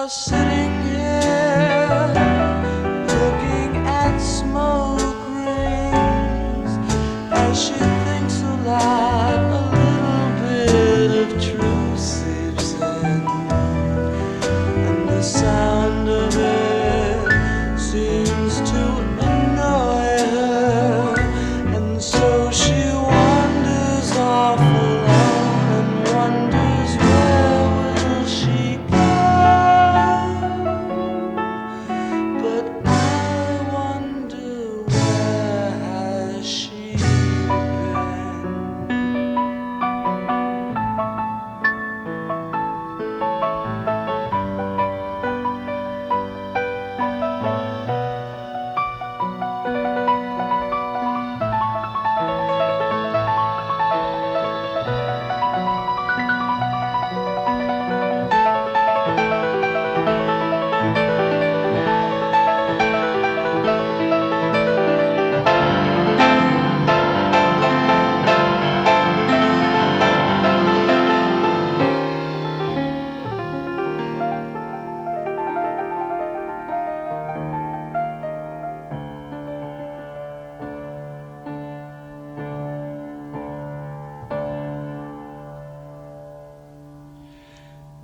sitting here looking at smoke rings as she thinks aloud. A little bit of truth seeps in, and the sound of it seems to annoy her, and so she wanders off alone and wonders where will she go. But I wonder, where has she been?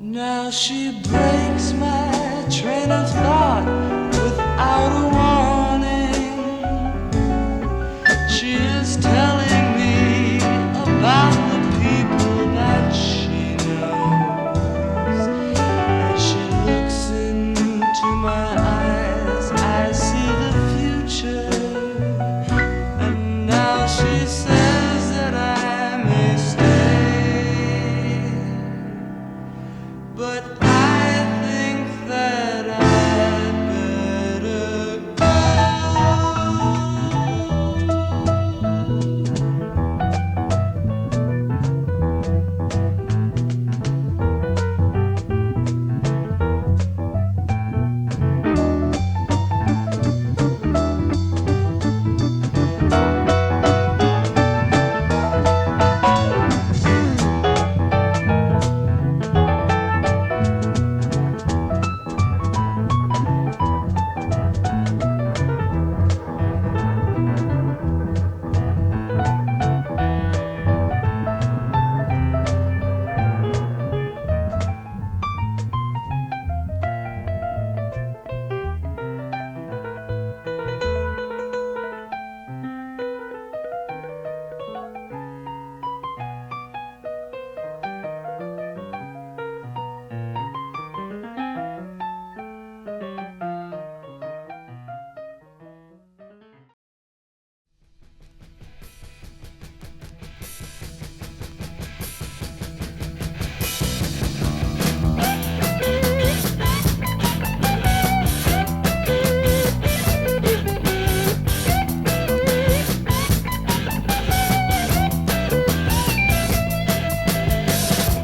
Now she breaks my train of thought without a warning. She is telling me about the people that she knows. As she looks into my eyes, I see the future. And now she says that I may stay. But I think that I'd better go.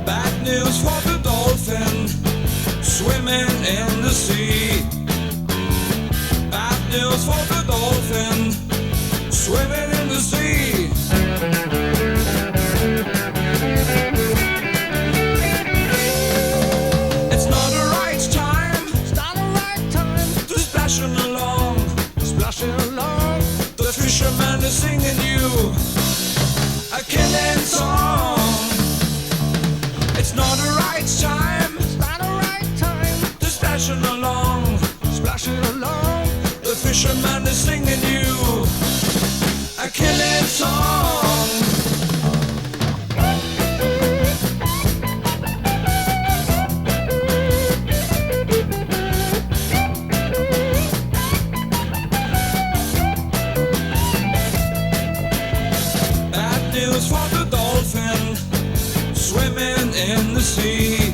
Bad news for the dolphin swimming in the sea. Bad news for the dolphin swimming in the sea. It's not the right time. It's not the right time to splashing along, splashing along. The fisherman is singing you a killing song. It's not the right time. It's not the right time to splashing along, splashing along. The fisherman is singing you a killing song. Bad news for the dolphin swimming in the sea.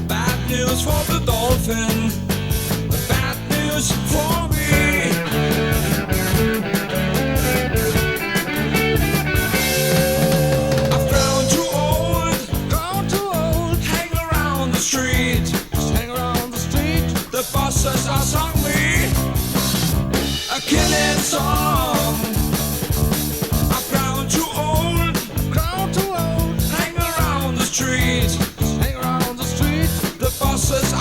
Bad news for the dolphin, bad news for me. I've grown too old, hang around the street, hang around the street. The bosses are sung me a killing song. I've grown too old, hang around the street, hang around the street. The bosses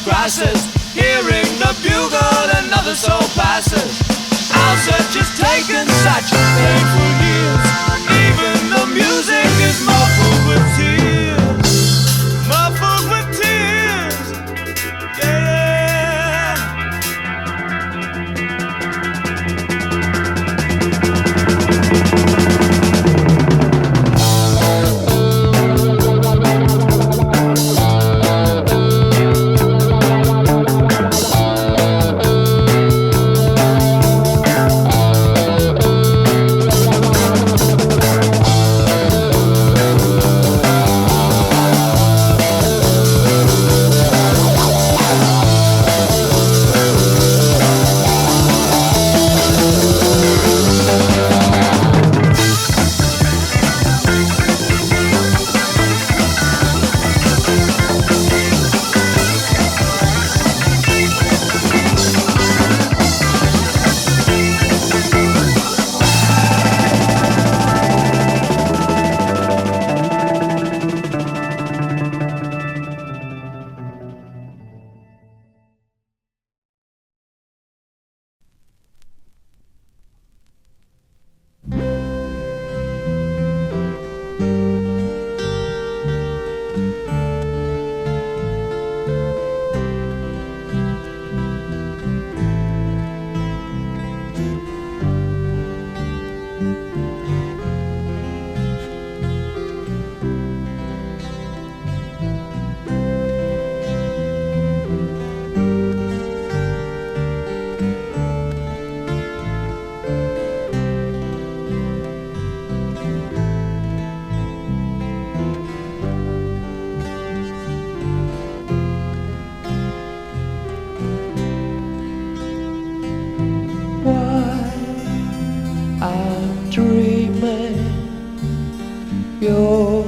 grasses, hearing the bugle, another soul passes. Our search has taken such painful years. Even the music is muffled with tears, muffled with tears. Yeah. I'm dreaming, you're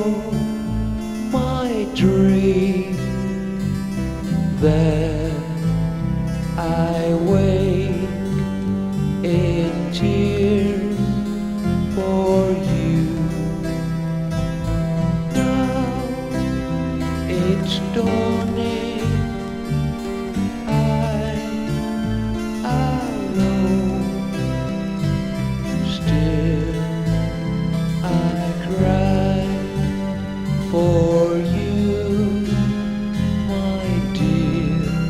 my dream. Then I wake in tears for you. Now it's dawning, I'm alone. Still I cry for you, my dear.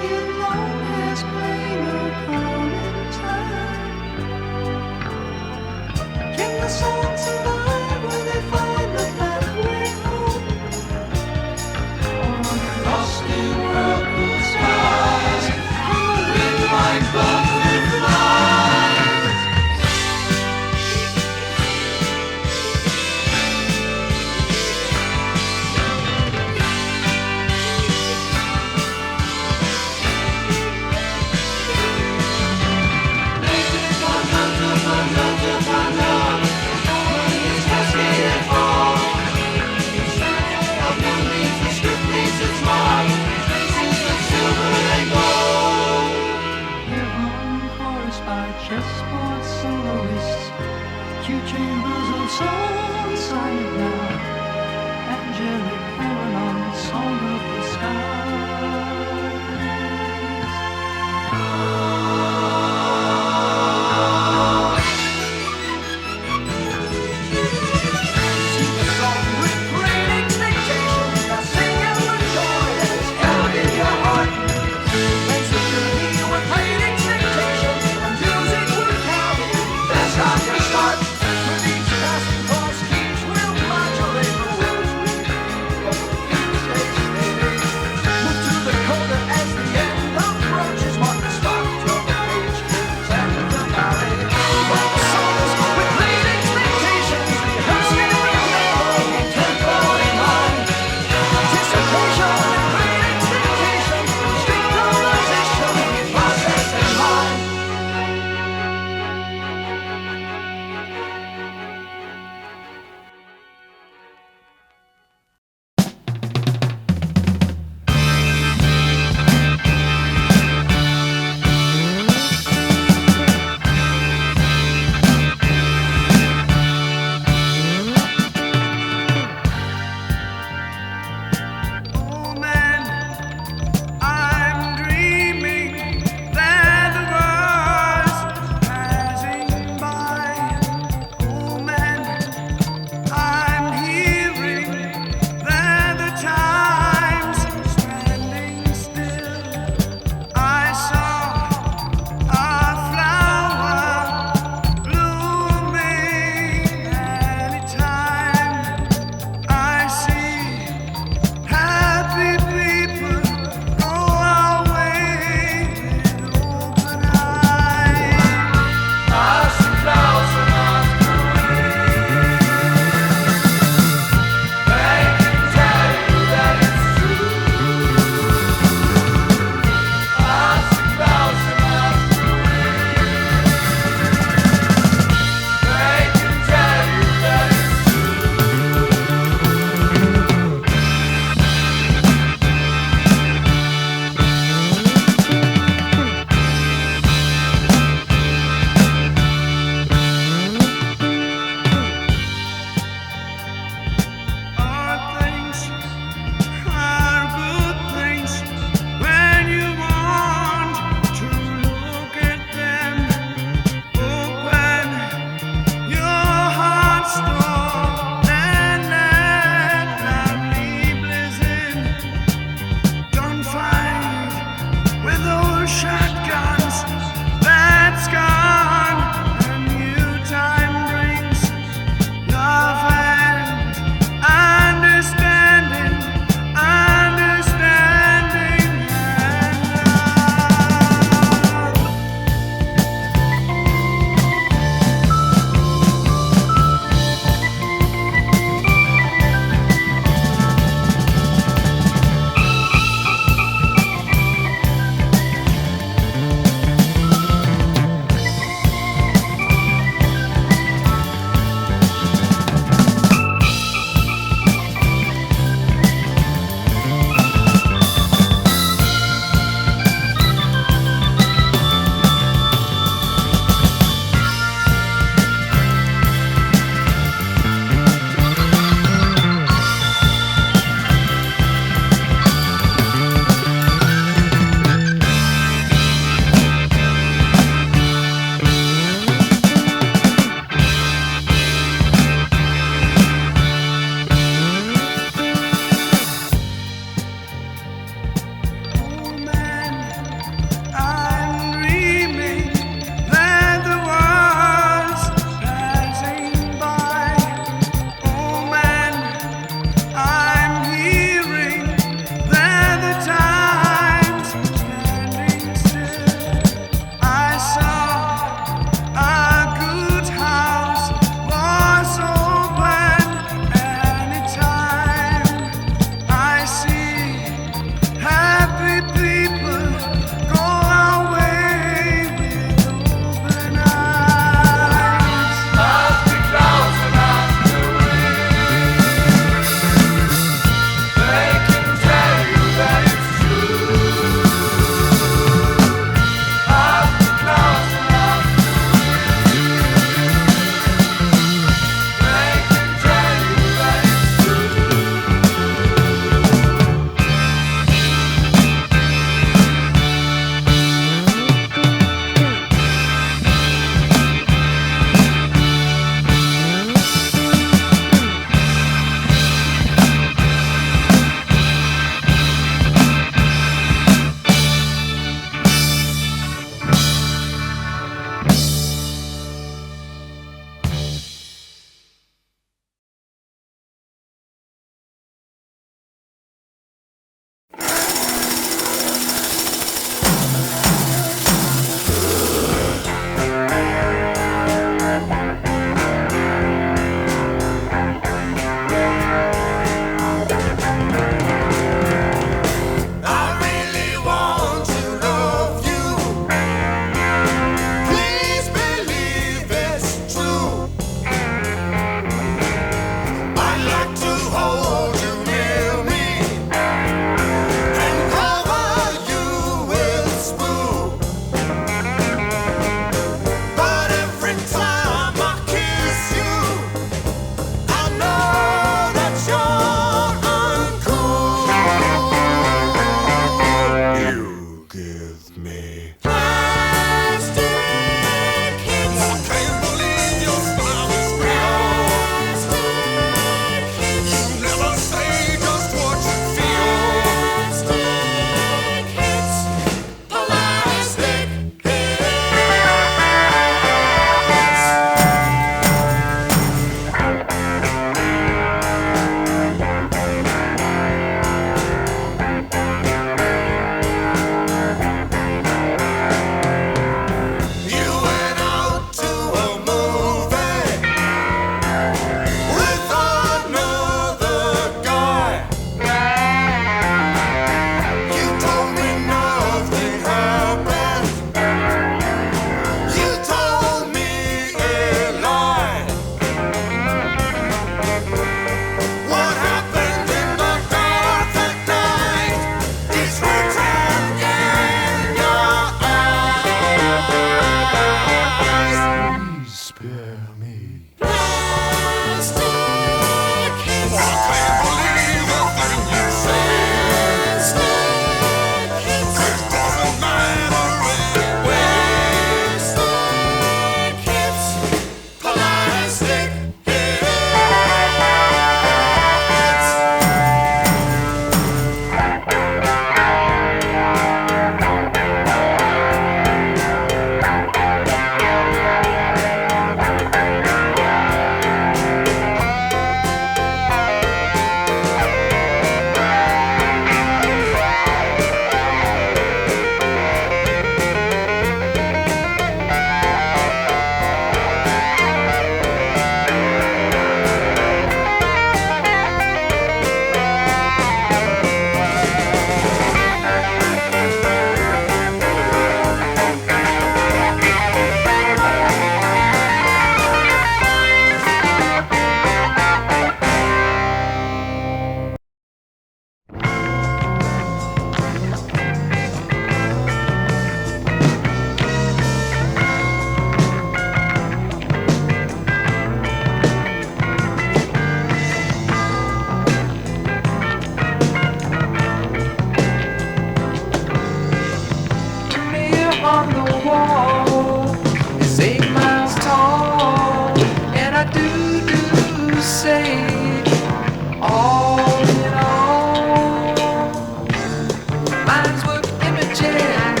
minds were images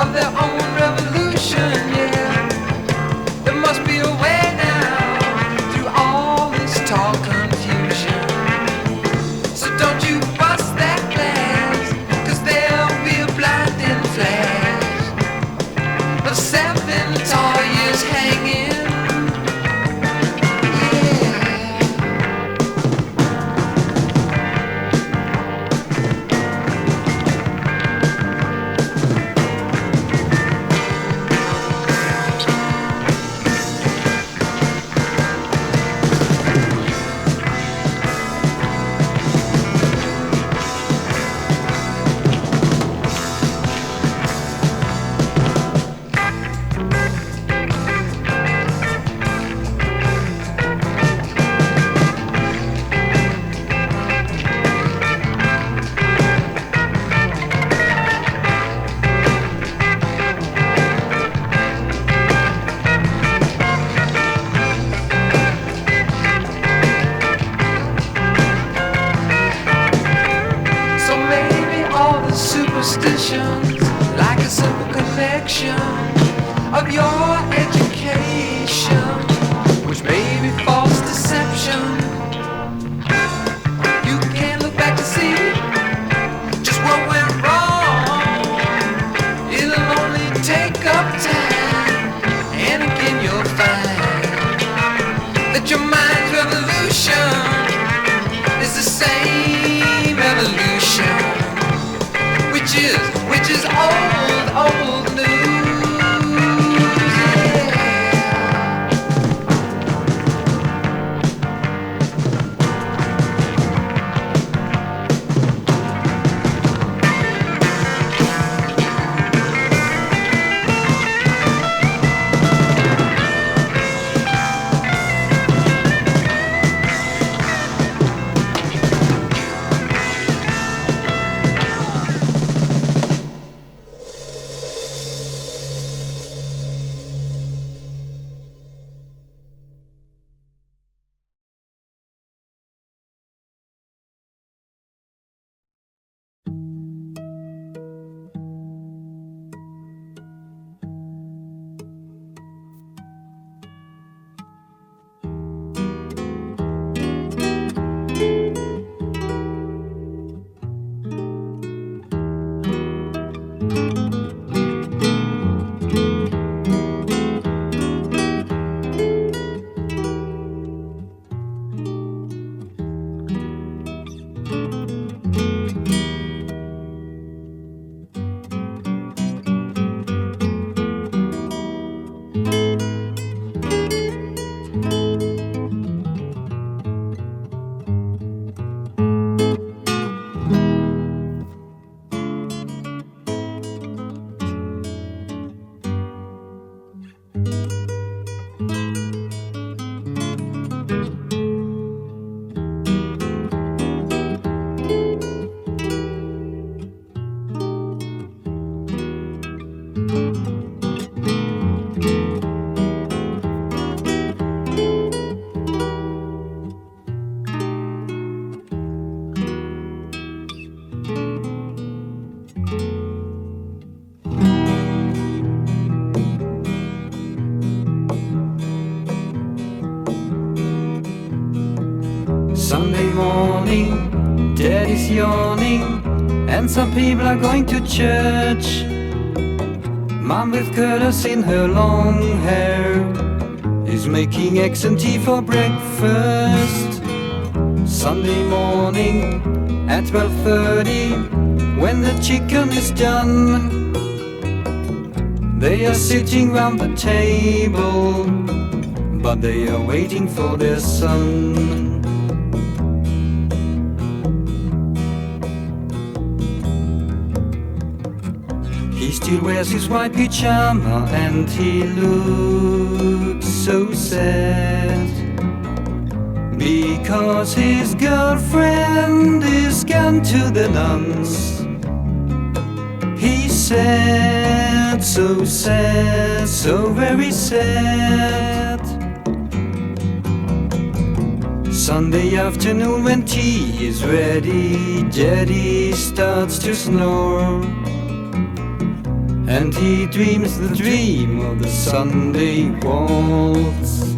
of their own revolution, yeah. There must be a way now through all this tall confusion. So don't you bust that glass, 'cause there'll be a blinding flash of 7 tall years hanging. Like a simple connection of your education, which may be false deception. You can't look back to see just what went wrong. It'll only take up time, and again you'll find that your mind's revolution is the same evolution, which is old news, yeah. Sunday morning, daddy's yawning, and some people are going to church. Mom with curlers in her long hair is making eggs and tea for breakfast. Sunday morning at 12:30, when the chicken is done, they are sitting round the table, but they are waiting for their son. He still wears his white pyjama and he looks so sad, because his girlfriend is gone to the nuns. He's sad, so very sad. Sunday afternoon when tea is ready, Daddy starts to snore, and he dreams the dream of the Sunday waltz.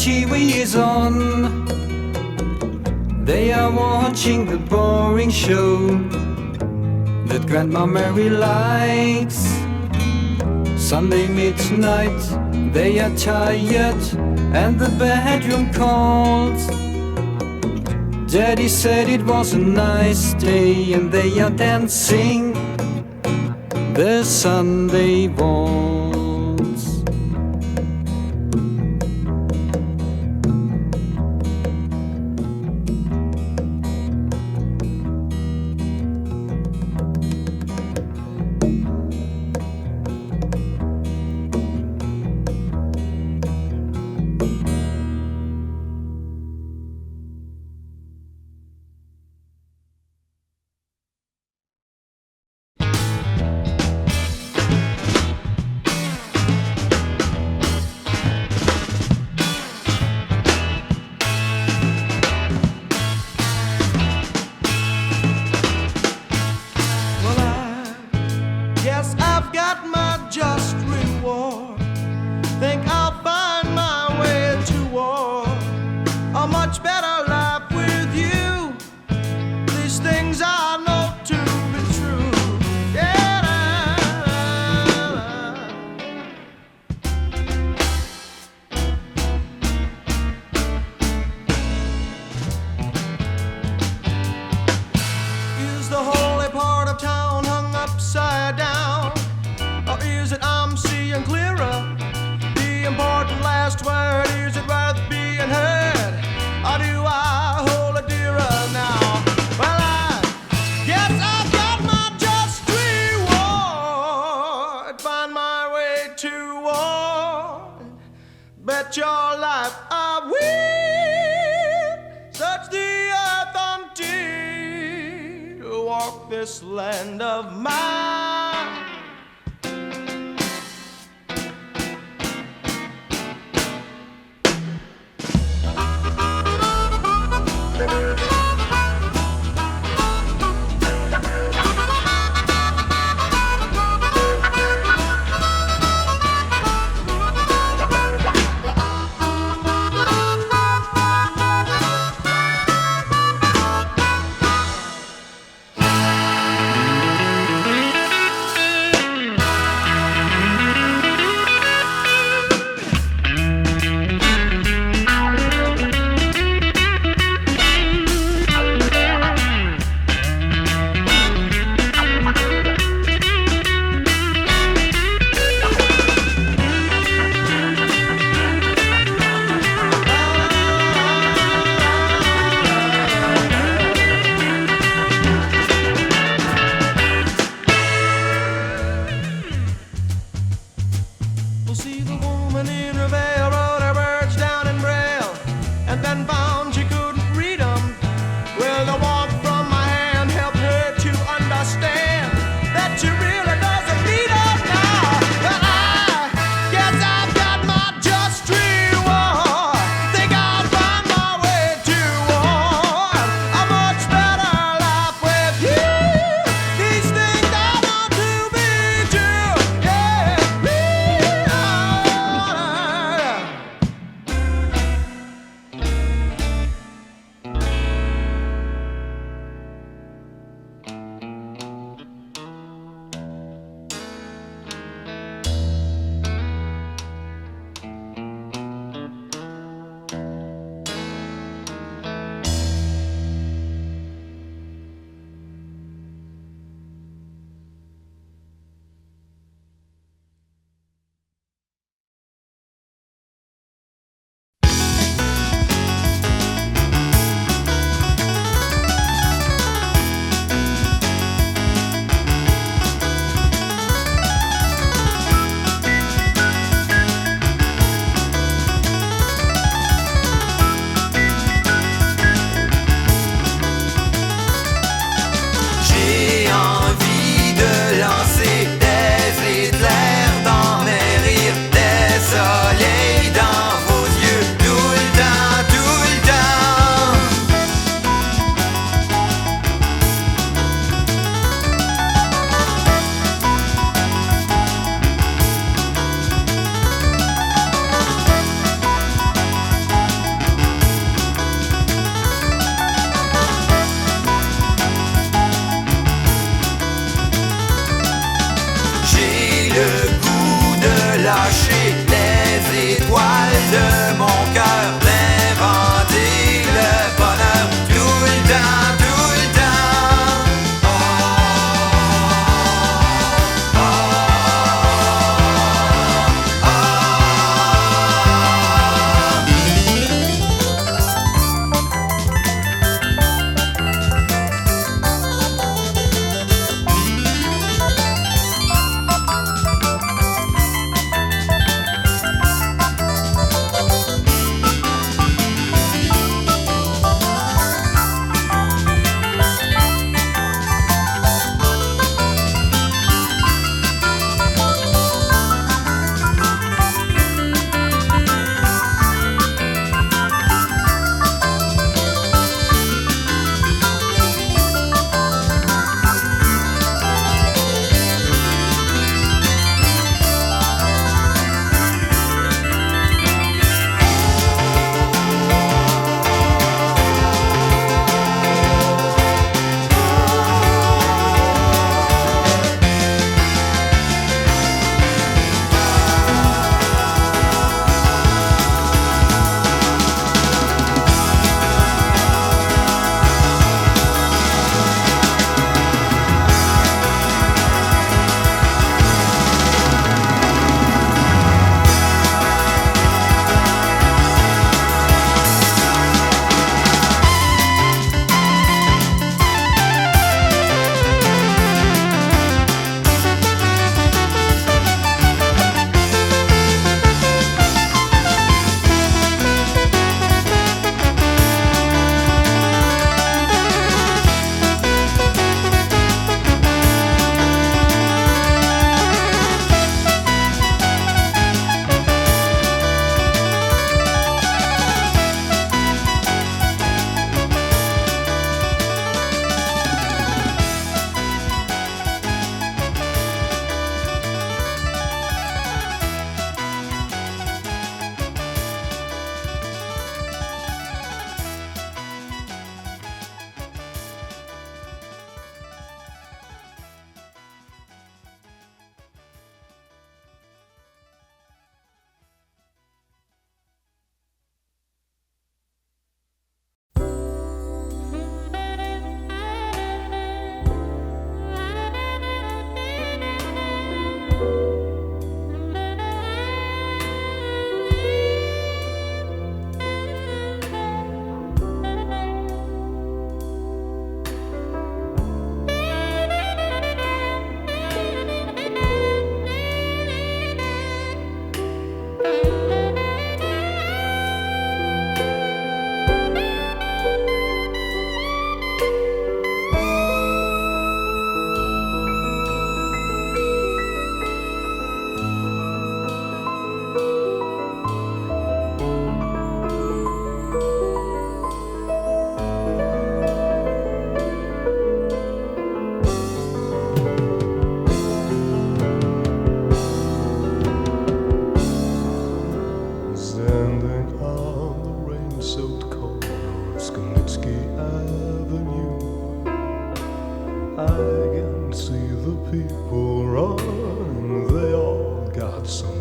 TV is on, they are watching the boring show that Grandma Mary likes. Sunday midnight, they are tired and the bedroom calls. Daddy said it was a nice day and they are dancing the Sunday waltz.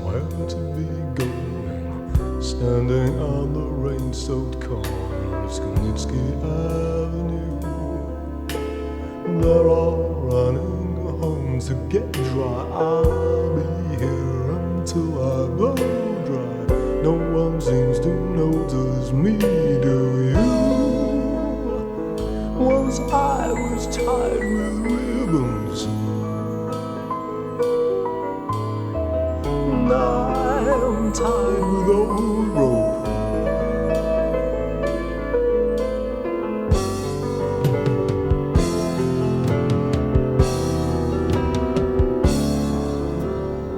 somewhere to be going, standing on the rain-soaked corner of Xkanitzki Avenue. They're all running home to get dry. I'll be here until I blow dry. No one seems to notice me, do you? Once I was tied with ribbons, now I'm tied with old rope.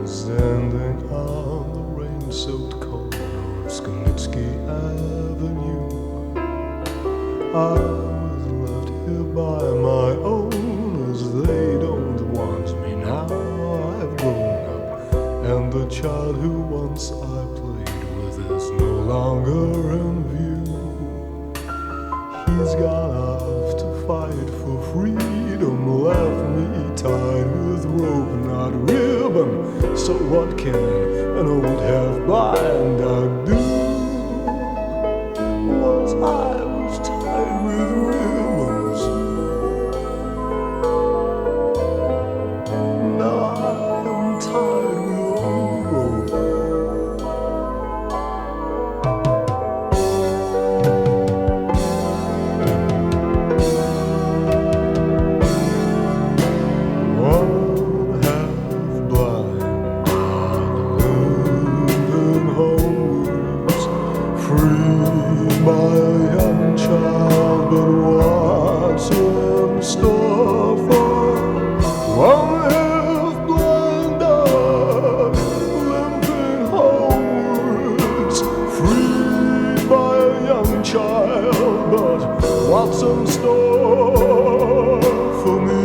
Standing on the rain-soaked corner of Xkanitzki Avenue, I was left here by my owners. They don't want me now. I've grown up, and the child who once I played with is no longer in view. He's gone off to fight for freedom, left me tied with rope, not ribbon. So what can an old half-blind dog do? Once I was tied with ribbons, now I am tied with old rope. One half-blind dog moving homewards, free by a young child, but what's in store for one half-blind dog limping homewards, free by a young child, but what's in store for me?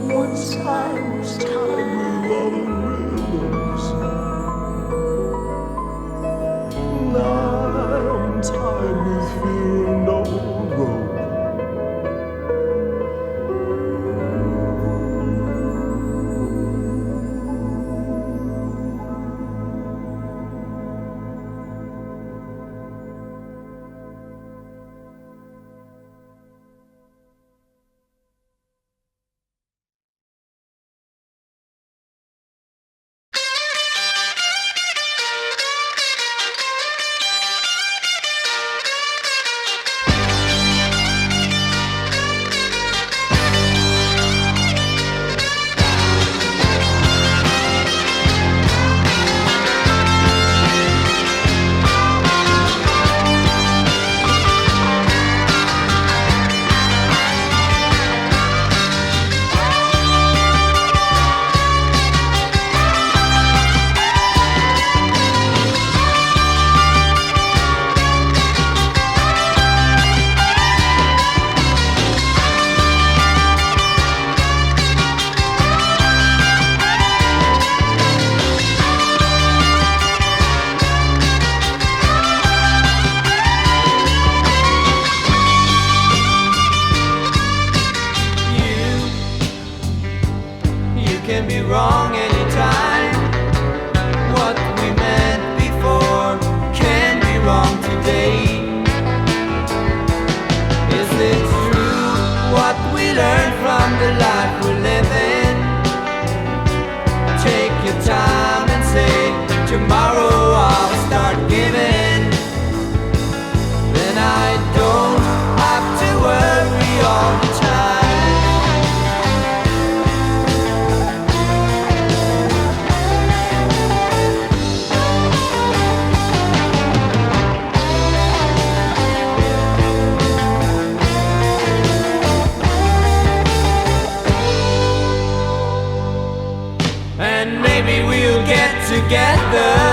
Once I was tied with old ribbons, now I'm tied with fear and old rope. You can be wrong anytime. What we meant before can be wrong today. Is it true what we learned from the life we're living? Take your time and say, tomorrow I'll start giving. Then I don't have to worry all the time. And maybe we'll get together